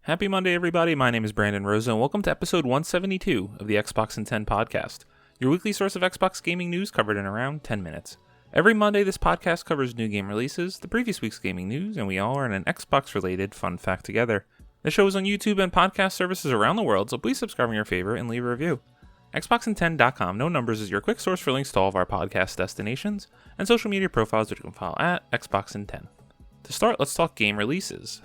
Happy Monday, everybody. My name is Brandon Rosa, and welcome to episode 172 of the Xbox in 10 podcast, your weekly source of Xbox gaming news covered in around 10 minutes. Every Monday, this podcast covers new game releases, the previous week's gaming news, and we all learn an Xbox-related fun fact together. The show is on YouTube and podcast services around the world, so please subscribe on your favorite and leave a review. Xboxin10.com, no numbers, is your quick source for links to all of our podcast destinations and social media profiles which you can follow at Xboxin10. To start, let's talk game releases.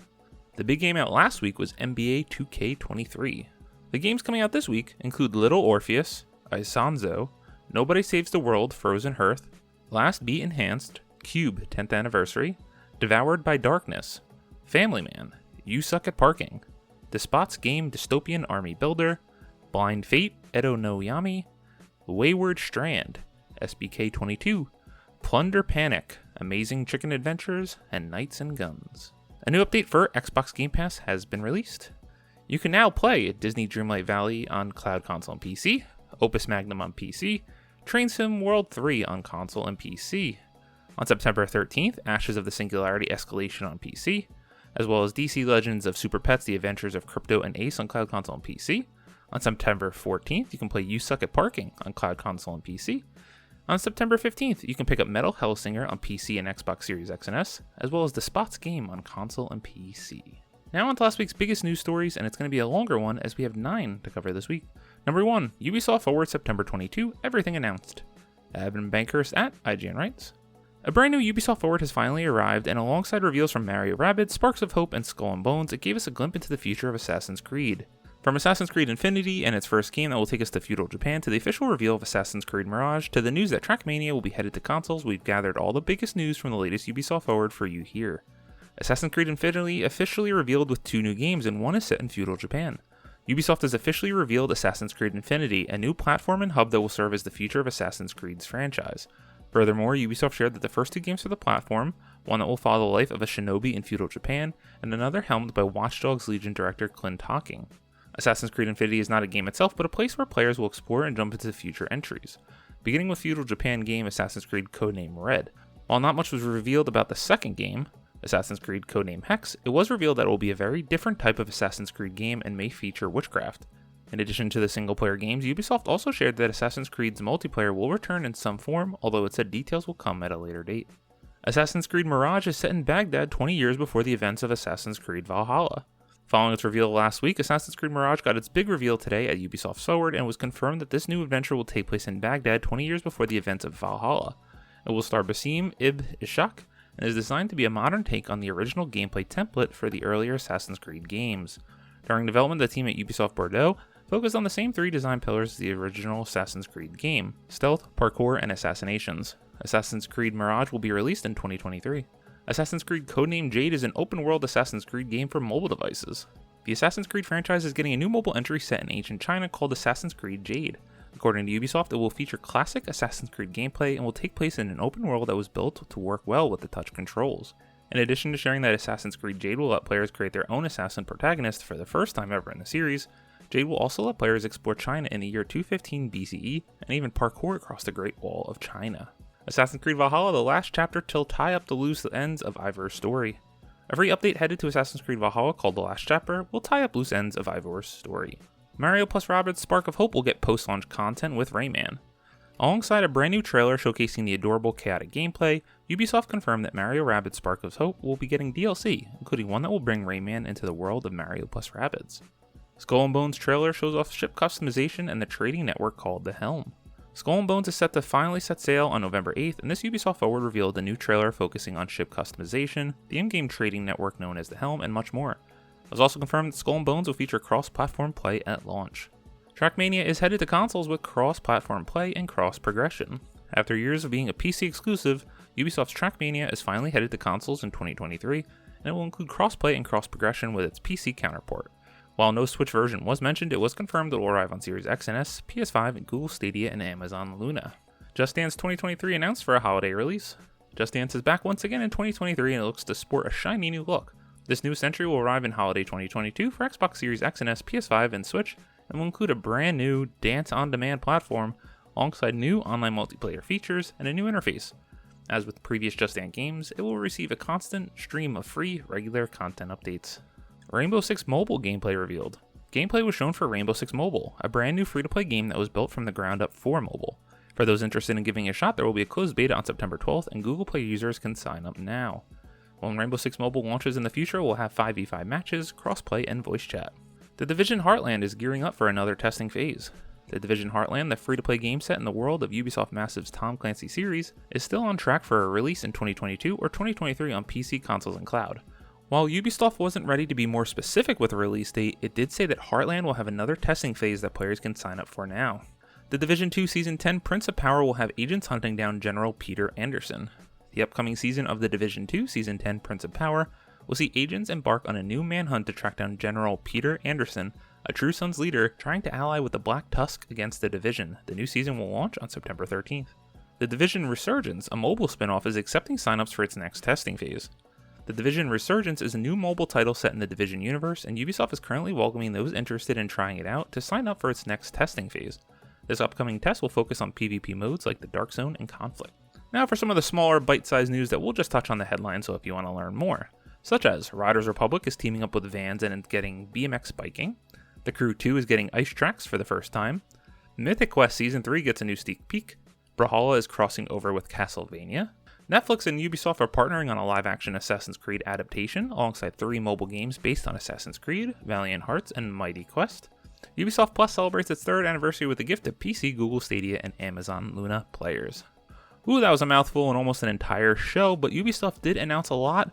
The big game out last week was NBA 2K23. The games coming out this week include Little Orpheus, Isanzo, Nobody Saves the World, Frozen Hearth, Last Beat Enhanced, Cube 10th Anniversary, Devoured by Darkness, Family Man, You Suck at Parking, Despot's Game Dystopian Army Builder, Blind Fate, Edo no Yami, Wayward Strand, SBK 22, Plunder Panic, Amazing Chicken Adventures, and Knights and Guns. A new update for Xbox Game Pass has been released. You can now play Disney Dreamlight Valley on Cloud Console and PC, Opus Magnum on PC, Train Sim World 3 on console and PC. On September 13th, Ashes of the Singularity Escalation on PC, as well as DC Legends of Super Pets, The Adventures of Crypto and Ace on Cloud Console and PC. On September 14th, you can play You Suck at Parking on Cloud Console and PC. On September 15th, you can pick up Metal Hellsinger on PC and Xbox Series X and S, as well as Despot's Game on console and PC. Now on to last week's biggest news stories, and it's going to be a longer one as we have 9 to cover this week. Number 1, Ubisoft Forward September 22, everything announced. Evan Bankhurst at IGN writes, a brand new Ubisoft Forward has finally arrived, and alongside reveals from Mario Rabbids, Sparks of Hope, and Skull and Bones, it gave us a glimpse into the future of Assassin's Creed. From Assassin's Creed Infinity and its first game that will take us to feudal Japan, to the official reveal of Assassin's Creed Mirage, to the news that Trackmania will be headed to consoles, we've gathered all the biggest news from the latest Ubisoft Forward for you here. Assassin's Creed Infinity officially revealed with 2 new games, and one is set in feudal Japan. Ubisoft has officially revealed Assassin's Creed Infinity, a new platform and hub that will serve as the future of Assassin's Creed's franchise. Furthermore, Ubisoft shared that the first 2 games for the platform, one that will follow the life of a shinobi in feudal Japan, and another helmed by Watch Dogs Legion director Clint Hocking. Assassin's Creed Infinity is not a game itself, but a place where players will explore and jump into future entries. Beginning with feudal Japan game Assassin's Creed Codename Red. While not much was revealed about the second game, Assassin's Creed Codename Hex, it was revealed that it will be a very different type of Assassin's Creed game and may feature witchcraft. In addition to the single-player games, Ubisoft also shared that Assassin's Creed's multiplayer will return in some form, although it said details will come at a later date. Assassin's Creed Mirage is set in Baghdad 20 years before the events of Assassin's Creed Valhalla. Following its reveal last week, Assassin's Creed Mirage got its big reveal today at Ubisoft Forward, and was confirmed that this new adventure will take place in Baghdad 20 years before the events of Valhalla. It will star Basim Ibn Ishaq, and is designed to be a modern take on the original gameplay template for the earlier Assassin's Creed games. During development, the team at Ubisoft Bordeaux focused on the same 3 design pillars as the original Assassin's Creed game: stealth, parkour, and assassinations. Assassin's Creed Mirage will be released in 2023. Assassin's Creed Codename Jade is an open-world Assassin's Creed game for mobile devices. The Assassin's Creed franchise is getting a new mobile entry set in ancient China called Assassin's Creed Jade. According to Ubisoft, it will feature classic Assassin's Creed gameplay and will take place in an open world that was built to work well with the touch controls. In addition to sharing that Assassin's Creed Jade will let players create their own assassin protagonist for the first time ever in the series, Jade will also let players explore China in the year 215 BCE and even parkour across the Great Wall of China. Assassin's Creed Valhalla, the last chapter to tie up the loose ends of Ivor's story. Every update headed to Assassin's Creed Valhalla called The Last Chapter will tie up loose ends of Ivor's story. Mario plus Rabbids Spark of Hope will get post-launch content with Rayman. Alongside a brand new trailer showcasing the adorable chaotic gameplay, Ubisoft confirmed that Mario Rabbids Spark of Hope will be getting DLC, including one that will bring Rayman into the world of Mario plus Rabbids. Skull and Bones trailer shows off ship customization and the trading network called The Helm. Skull and Bones is set to finally set sail on November 8th, and this Ubisoft Forward revealed a new trailer focusing on ship customization, the in-game trading network known as The Helm, and much more. It was also confirmed that Skull and Bones will feature cross-platform play at launch. Trackmania is headed to consoles with cross-platform play and cross-progression. After years of being a PC exclusive, Ubisoft's Trackmania is finally headed to consoles in 2023, and it will include cross-play and cross-progression with its PC counterpart. While no Switch version was mentioned, it was confirmed it will arrive on Series X and S, PS5, and Google Stadia and Amazon Luna. Just Dance 2023 announced for a holiday release. Just Dance is back once again in 2023 and it looks to sport a shiny new look. This new century will arrive in holiday 2022 for Xbox Series X and S, PS5, and Switch, and will include a brand new dance-on-demand platform alongside new online multiplayer features and a new interface. As with previous Just Dance games, it will receive a constant stream of free, regular content updates. Rainbow Six Mobile gameplay revealed. Gameplay was shown for Rainbow Six Mobile, a brand new free-to-play game that was built from the ground up for mobile. For those interested in giving it a shot, there will be a closed beta on September 12th, and Google Play users can sign up now. When Rainbow Six Mobile launches in the future, we'll have 5v5 matches, crossplay, and voice chat. The Division Heartland is gearing up for another testing phase. The Division Heartland, the free-to-play game set in the world of Ubisoft Massive's Tom Clancy series, is still on track for a release in 2022 or 2023 on PC, consoles, and cloud. While Ubisoft wasn't ready to be more specific with a release date, it did say that Heartland will have another testing phase that players can sign up for now. The Division 2 Season 10 Prince of Power will have agents hunting down General Peter Anderson. The upcoming season of the Division 2 Season 10 Prince of Power will see agents embark on a new manhunt to track down General Peter Anderson, a True Sons leader trying to ally with the Black Tusk against the Division. The new season will launch on September 13th. The Division Resurgence, a mobile spin-off, is accepting signups for its next testing phase. The Division Resurgence is a new mobile title set in the Division universe, and Ubisoft is currently welcoming those interested in trying it out to sign up for its next testing phase. This upcoming test will focus on PvP modes like the Dark Zone and Conflict. Now for some of the smaller bite-sized news that we'll just touch on the headline, so if you want to learn more. Such as, Riders Republic is teaming up with Vans and getting BMX biking. The Crew 2 is getting ice tracks for the first time. Mythic Quest Season 3 gets a new sneak peek. Brawlhalla is crossing over with Castlevania. Netflix and Ubisoft are partnering on a live-action Assassin's Creed adaptation alongside 3 mobile games based on Assassin's Creed, Valiant Hearts, and Mighty Quest. Ubisoft Plus celebrates its 3rd anniversary with a gift of PC, Google Stadia, and Amazon Luna players. Ooh, that was a mouthful and almost an entire show, but Ubisoft did announce a lot,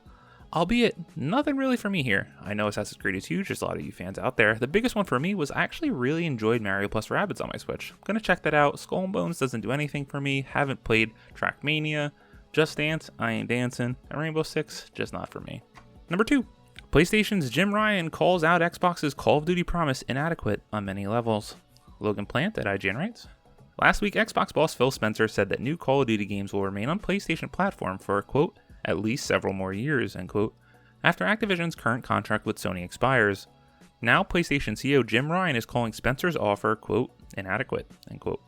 albeit nothing really for me here. I know Assassin's Creed is huge, there's a lot of you fans out there. The biggest one for me was I actually really enjoyed Mario plus Rabbids on my Switch. I'm gonna check that out. Skull and Bones doesn't do anything for me, haven't played Trackmania, Just Dance, I ain't dancing, and Rainbow Six, just not for me. Number 2. PlayStation's Jim Ryan calls out Xbox's Call of Duty promise inadequate on many levels. Logan Plant at IGN writes, last week Xbox boss Phil Spencer said that new Call of Duty games will remain on PlayStation platform for, quote, at least several more years, end quote, after Activision's current contract with Sony expires. Now PlayStation CEO Jim Ryan is calling Spencer's offer, quote, inadequate, end quote.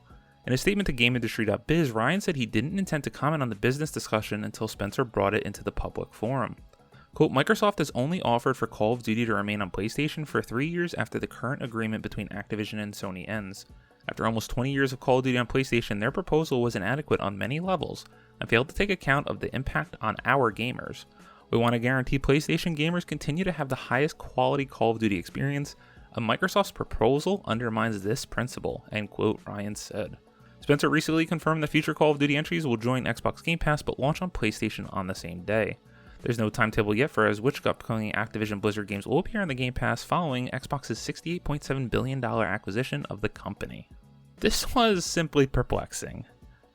In a statement to GameIndustry.biz, Ryan said he didn't intend to comment on the business discussion until Spencer brought it into the public forum. Quote, Microsoft has only offered for Call of Duty to remain on PlayStation for 3 years after the current agreement between Activision and Sony ends. After almost 20 years of Call of Duty on PlayStation, their proposal was inadequate on many levels and failed to take account of the impact on our gamers. We want to guarantee PlayStation gamers continue to have the highest quality Call of Duty experience, and Microsoft's proposal undermines this principle, end quote, Ryan said. Spencer recently confirmed that future Call of Duty entries will join Xbox Game Pass but launch on PlayStation on the same day. There's no timetable yet for which upcoming Activision Blizzard games will appear on the Game Pass following Xbox's $68.7 billion acquisition of the company. This was simply perplexing.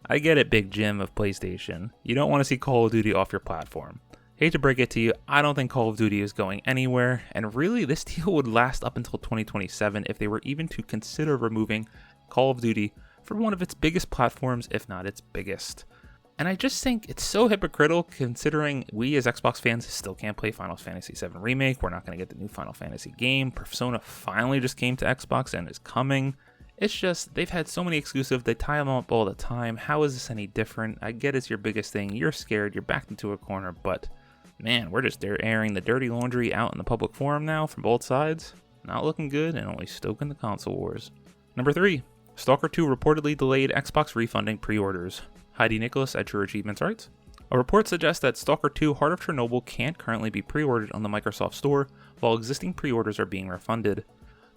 I get it, Big Jim of PlayStation. You don't want to see Call of Duty off your platform. Hate to break it to you, I don't think Call of Duty is going anywhere, and really this deal would last up until 2027 if they were even to consider removing Call of Duty from one of its biggest platforms, if not its biggest. And I just think it's so hypocritical considering we as Xbox fans still can't play Final Fantasy VII Remake. We're not going to get the new Final Fantasy game. Persona finally just came to Xbox and is coming. It's just, they've had so many exclusives, they tie them up all the time. How is this any different? I get it's your biggest thing. You're scared, you're backed into a corner, but man, we're just airing the dirty laundry out in the public forum now from both sides. Not looking good and only stoking the console wars. Number 3. Stalker 2 reportedly delayed Xbox refunding pre-orders. Heidi Nicholas at True Achievements writes, a report suggests that Stalker 2 Heart of Chernobyl can't currently be pre-ordered on the Microsoft Store, while existing pre-orders are being refunded.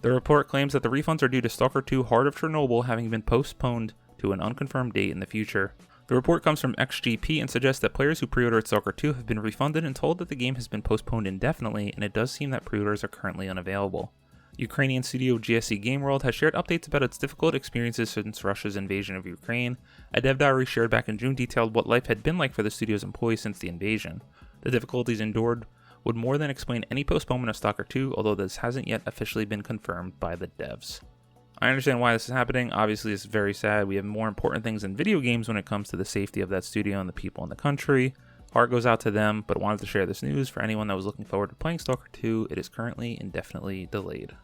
The report claims that the refunds are due to Stalker 2 Heart of Chernobyl having been postponed to an unconfirmed date in the future. The report comes from XGP and suggests that players who pre-ordered Stalker 2 have been refunded and told that the game has been postponed indefinitely, and it does seem that pre-orders are currently unavailable. Ukrainian studio GSC Game World has shared updates about its difficult experiences since Russia's invasion of Ukraine. A dev diary shared back in June detailed what life had been like for the studio's employees since the invasion. The difficulties endured would more than explain any postponement of Stalker 2, although this hasn't yet officially been confirmed by the devs. I understand why this is happening. Obviously, it's very sad. We have more important things in video games when it comes to the safety of that studio and the people in the country. Heart goes out to them, but wanted to share this news for anyone that was looking forward to playing Stalker 2. It is currently indefinitely delayed.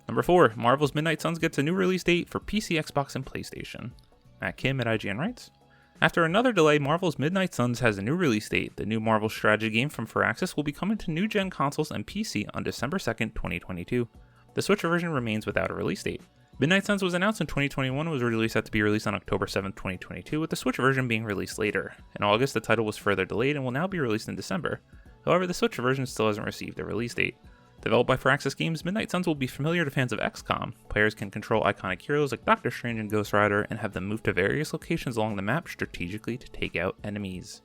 Number 4, Marvel's Midnight Suns gets a new release date for PC, Xbox, and PlayStation. Matt Kim at IGN writes, After another delay, Marvel's Midnight Suns has a new release date. The new Marvel strategy game from Firaxis will be coming to new-gen consoles and PC on December 2nd, 2022. The Switch version remains without a release date. Midnight Suns was announced in 2021 and was released set to be released on October 7th, 2022, with the Switch version being released later. In August, the title was further delayed and will now be released in December. However, the Switch version still hasn't received a release date. Developed by Firaxis Games, Midnight Suns will be familiar to fans of XCOM. Players can control iconic heroes like Doctor Strange and Ghost Rider and have them move to various locations along the map strategically to take out enemies.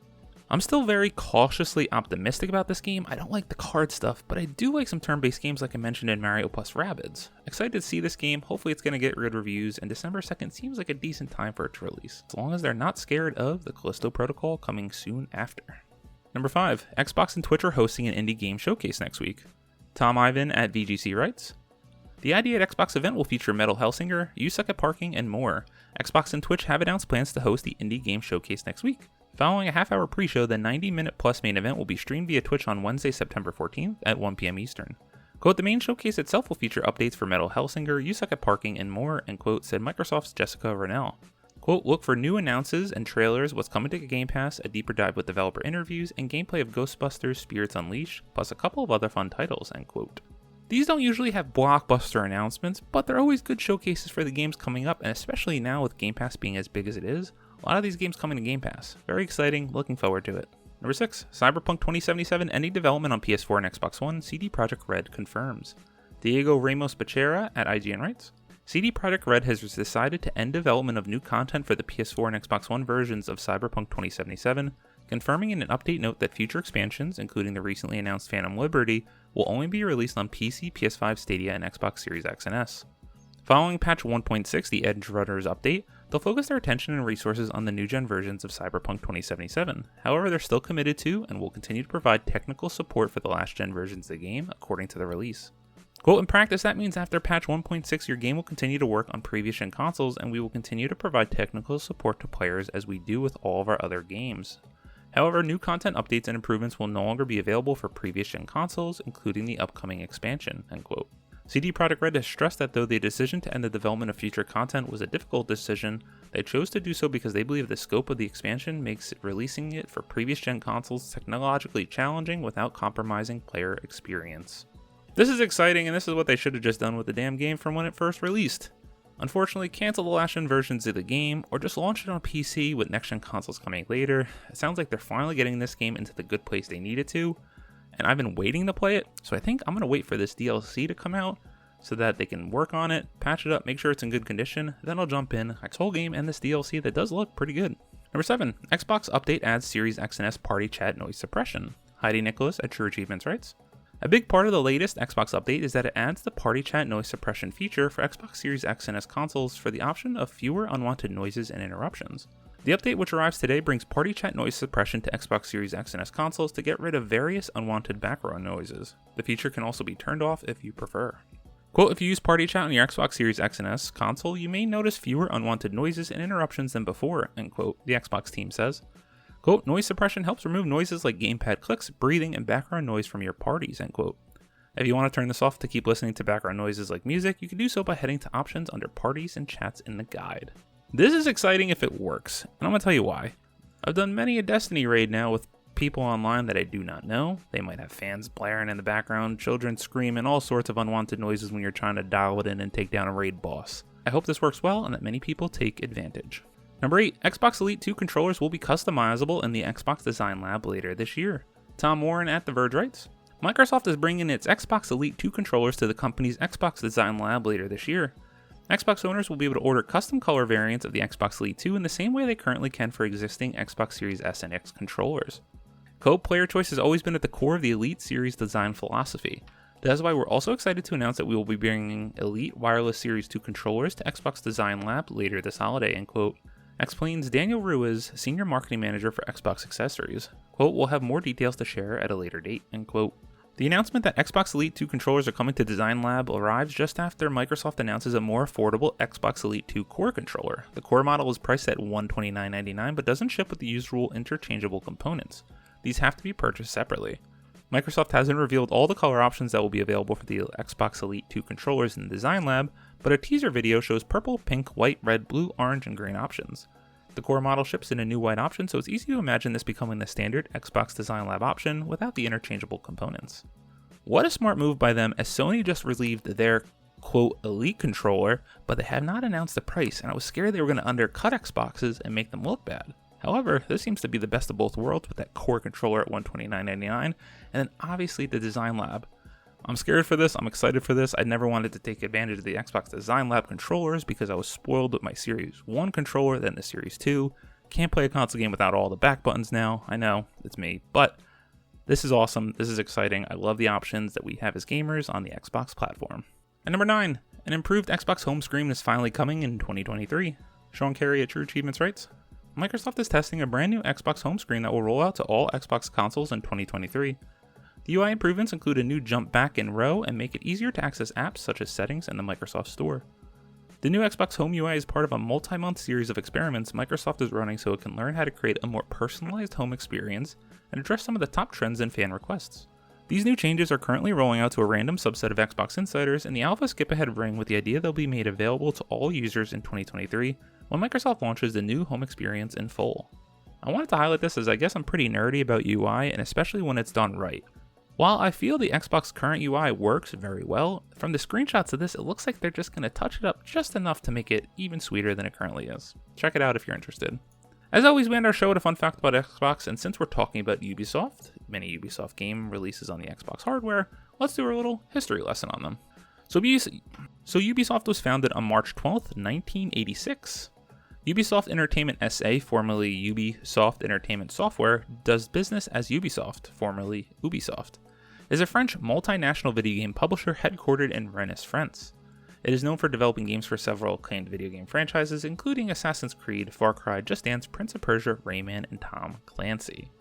I'm still very cautiously optimistic about this game. I don't like the card stuff, but I do like some turn-based games like I mentioned in Mario plus Rabbids. Excited to see this game, hopefully it's going to get good reviews, and December 2nd seems like a decent time for its release, as long as they're not scared of the Callisto Protocol coming soon after. Number 5, Xbox and Twitch are hosting an indie game showcase next week. Tom Ivan at VGC writes, "The ID at Xbox event will feature Metal Hellsinger, You Suck at Parking, and more. Xbox and Twitch have announced plans to host the indie game showcase next week. Following a half-hour pre-show, the 90-minute plus main event will be streamed via Twitch on Wednesday, September 14th at 1 p.m. Eastern. Quote, the main showcase itself will feature updates for Metal Hellsinger, You Suck at Parking, and more, end quote, said Microsoft's Jessica Rennell. Quote, look for new announces and trailers, what's coming to Game Pass, a deeper dive with developer interviews, and gameplay of Ghostbusters Spirits Unleashed, plus a couple of other fun titles, end quote. These don't usually have blockbuster announcements, but they're always good showcases for the games coming up, and especially now with Game Pass being as big as it is, a lot of these games coming to Game Pass. Very exciting, looking forward to it. Number 6, Cyberpunk 2077 ending development on PS4 and Xbox One, CD Projekt Red confirms. Diego Ramos Becerra at IGN writes, CD Projekt Red has decided to end development of new content for the PS4 and Xbox One versions of Cyberpunk 2077, confirming in an update note that future expansions, including the recently announced Phantom Liberty, will only be released on PC, PS5, Stadia, and Xbox Series X and S. Following patch 1.6, the Edge Runners update, they'll focus their attention and resources on the new-gen versions of Cyberpunk 2077. However, they're still committed to and will continue to provide technical support for the last-gen versions of the game, according to the release. Quote, in practice, that means after patch 1.6, your game will continue to work on previous-gen consoles, and we will continue to provide technical support to players as we do with all of our other games. However, new content updates and improvements will no longer be available for previous-gen consoles, including the upcoming expansion, end quote. CD Projekt Red has stressed that though the decision to end the development of future content was a difficult decision, they chose to do so because they believe the scope of the expansion makes releasing it for previous-gen consoles technologically challenging without compromising player experience. This is exciting, and this is what they should have just done with the damn game from when it first released. Unfortunately, cancel the last-gen versions of the game, or just launch it on PC with next-gen consoles coming later. It sounds like they're finally getting this game into the good place they need it to, and I've been waiting to play it, so I think I'm going to wait for this DLC to come out so that they can work on it, patch it up, make sure it's in good condition, then I'll jump in, this whole game and this DLC that does look pretty good. Number 7, Xbox update adds Series X and S party chat noise suppression. Heidi Nicholas at True Achievements writes, a big part of the latest Xbox update is that it adds the party chat noise suppression feature for Xbox Series X and S consoles for the option of fewer unwanted noises and interruptions. The update, which arrives today, brings party chat noise suppression to Xbox Series X and S consoles to get rid of various unwanted background noises. The feature can also be turned off if you prefer. Quote, if you use party chat on your Xbox Series X and S console, you may notice fewer unwanted noises and interruptions than before, end quote, the Xbox team says. Quote, noise suppression helps remove noises like gamepad clicks, breathing, and background noise from your parties, end quote. If you want to turn this off to keep listening to background noises like music, you can do so by heading to options under parties and chats in the guide. This is exciting if it works, and I'm going to tell you why. I've done many a Destiny raid now with people online that I do not know. They might have fans blaring in the background, children screaming, all sorts of unwanted noises when you're trying to dial it in and take down a raid boss. I hope this works well and that many people take advantage. Number 8, Xbox Elite 2 controllers will be customizable in the Xbox Design Lab later this year. Tom Warren at The Verge writes, Microsoft is bringing its Xbox Elite 2 controllers to the company's Xbox Design Lab later this year. Xbox owners will be able to order custom color variants of the Xbox Elite 2 in the same way they currently can for existing Xbox Series S and X controllers. Co-player choice has always been at the core of the Elite series design philosophy. That's why we're also excited to announce that we will be bringing Elite Wireless Series 2 controllers to Xbox Design Lab later this holiday, end quote. Explains Daniel Ruiz, Senior Marketing Manager for Xbox Accessories. Quote, we'll have more details to share at a later date, end quote. The announcement that Xbox Elite 2 controllers are coming to Design Lab arrives just after Microsoft announces a more affordable Xbox Elite 2 Core controller. The Core model is priced at $129.99 but doesn't ship with the usual interchangeable components. These have to be purchased separately. Microsoft hasn't revealed all the color options that will be available for the Xbox Elite 2 controllers in the Design Lab, but a teaser video shows purple, pink, white, red, blue, orange, and green options. The core model ships in a new white option, so it's easy to imagine this becoming the standard Xbox Design Lab option without the interchangeable components. What a smart move by them, as Sony just released their quote elite controller, but they have not announced the price, and I was scared they were going to undercut Xboxes and make them look bad. However, this seems to be the best of both worlds with that core controller at $129.99, and then obviously the Design Lab. I'm scared for this, I'm excited for this. I never wanted to take advantage of the Xbox Design Lab controllers because I was spoiled with my Series 1 controller, then the Series 2. Can't play a console game without all the back buttons now. I know, it's me, but this is awesome, this is exciting. I love the options that we have as gamers on the Xbox platform. And number 9, an improved Xbox home screen is finally coming in 2023. Sean Carey at True Achievements writes, Microsoft is testing a brand new Xbox home screen that will roll out to all Xbox consoles in 2023. The UI improvements include a new jump back in row and make it easier to access apps such as settings and the Microsoft Store. The new Xbox Home UI is part of a multi-month series of experiments Microsoft is running so it can learn how to create a more personalized home experience and address some of the top trends and fan requests. These new changes are currently rolling out to a random subset of Xbox insiders, and the alpha skip ahead ring with the idea they'll be made available to all users in 2023 when Microsoft launches the new home experience in full. I wanted to highlight this as I guess I'm pretty nerdy about UI, and especially when it's done right. While I feel the Xbox current UI works very well, from the screenshots of this it looks like they're just going to touch it up just enough to make it even sweeter than it currently is. Check it out if you're interested. As always, we end our show with a fun fact about Xbox, and since we're talking about Ubisoft, many Ubisoft game releases on the Xbox hardware, let's do a little history lesson on them. So Ubisoft was founded on March 12th, 1986. Ubisoft Entertainment SA, formerly Ubisoft Entertainment Software, does business as Ubisoft, formerly Ubisoft, is a French multinational video game publisher headquartered in Rennes, France. It is known for developing games for several acclaimed video game franchises, including Assassin's Creed, Far Cry, Just Dance, Prince of Persia, Rayman, and Tom Clancy.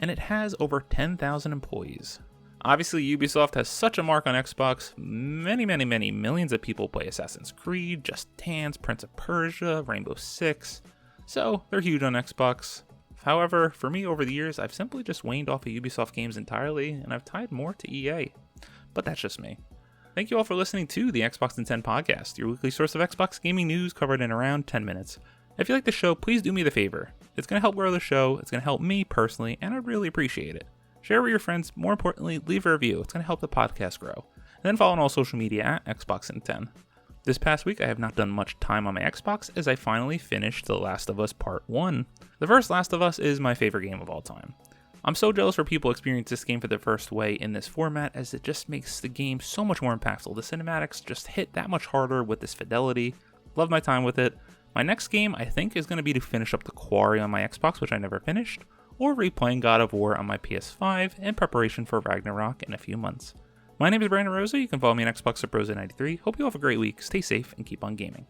And it has over 10,000 employees. Obviously, Ubisoft has such a mark on Xbox. Many millions of people play Assassin's Creed, Just Dance, Prince of Persia, Rainbow Six. So, they're huge on Xbox. However, for me over the years, I've simply just waned off of Ubisoft games entirely, and I've tied more to EA. But that's just me. Thank you all for listening to the Xbox in 10 podcast, your weekly source of Xbox gaming news covered in around 10 minutes. If you like the show, please do me the favor. It's going to help grow the show, it's going to help me personally, and I'd really appreciate it. Share with your friends, more importantly, leave a review, it's going to help the podcast grow. And then follow on all social media at Xbox in 10. This past week, I have not done much time on my Xbox as I finally finished The Last of Us Part 1. The first Last of Us is my favorite game of all time. I'm so jealous for people experience this game for the first way in this format, as it just makes the game so much more impactful. The cinematics just hit that much harder with this fidelity. Love my time with it. My next game, I think, is going to be to finish up The Quarry on my Xbox, which I never finished, or replaying God of War on my PS5 in preparation for Ragnarok in a few months. My name is Brandon Rosa. You can follow me on Xbox at Rosa93. Hope you all have a great week. Stay safe and keep on gaming.